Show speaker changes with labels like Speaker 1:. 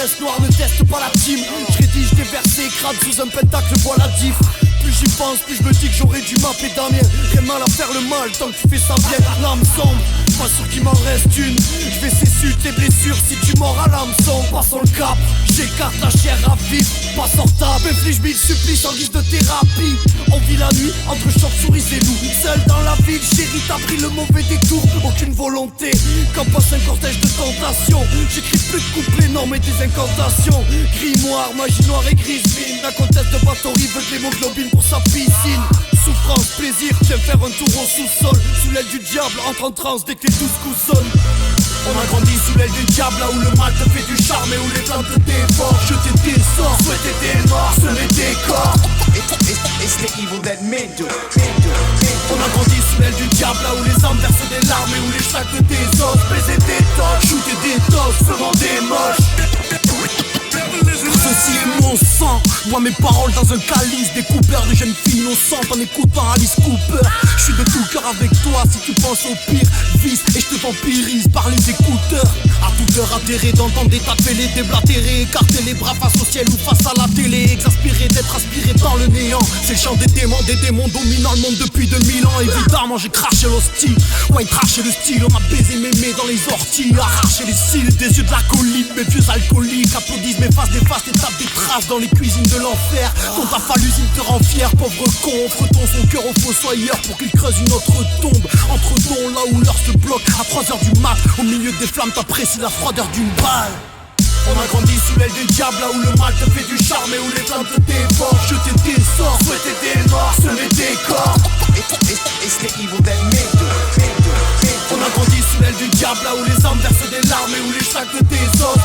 Speaker 1: reste noir, ne teste pas la team. Je rédige des versets, crade sous un pentacle, je vois la diff. Plus j'y pense, plus je me dis que j'aurais dû mapper Damien. Rien mal à faire le mal, tant que tu fais ça bien. L'âme sombre, pas sûr qu'il m'en reste une. Je vais cesser tes blessures si tu mords à l'hameçon. Passons le cap, j'écarte la chair à vif. Pas sortable, inflige mille supplices en guise de thérapie. On vit la nuit entre chauves-souris et loups. Seul dans la ville, chérie, t'as pris le mauvais détour. Aucune volonté, quand passe un cortège de tentations. J'écris plus de couplets, non mais des incantations. Grimoire, magie noire et grise mine. La comtesse de Bathory veut de l'hémoglobine pour sa piscine. Souffrance, plaisir, viens faire un tour au sous-sol. Sous l'aile du diable, entre en transe dès que les 12 coups sonnent. On a grandi sous l'aile du diable, là où le mal te fait du charme et où les flammes te dévorent. Jeter des sorts, souhaiter des morts, semer des corps.
Speaker 2: It's the evil that men do.
Speaker 1: On a grandi sous l'aile du diable, là où les âmes versent des larmes et où les chacs de tes os baiser des tocs, shooter des tocs, se rendre des moches. Ceci est mon sang, bois mes paroles dans un calice. Des coupeurs de jeunes filles innocentes en écoutant Alice Cooper. Je suis de tout cœur avec toi si tu penses au pire vice. Et je te vampirise par les écouteurs. À toute heure atterré d'entendre des tapés, déblatérer, écarter les bras face au ciel ou face à la télé. Exaspéré d'être aspiré dans le néant. C'est le chant des démons dominant le monde depuis 2000 ans. Évidemment j'ai craché l'hostie, ouais craché le style. On a baisé mémé dans les orties, arraché les cils des yeux de l'acolyte. Mes vieux alcooliques applaudissent mes faces des faces et tapent des traces dans les cuisines de l'enfer. Ton taf à l'usine te rend fier, pauvre con. Offre-t-on son cœur au fossoyeur pour qu'il creuse une autre tombe. Entre dons là où l'heure se bloque à 3h du mat. Au milieu des flammes t'apprécies la froideur d'une balle. On a grandi sous l'aile du diable, là où le mal te fait du charme et où les flammes te dévorent. Jeter des sorts, souhaiter des morts, semer des corps.
Speaker 2: It's the evil that men do.
Speaker 1: On a grandi sous l'aile du diable, là où les âmes versent des larmes et où les chacs de tes os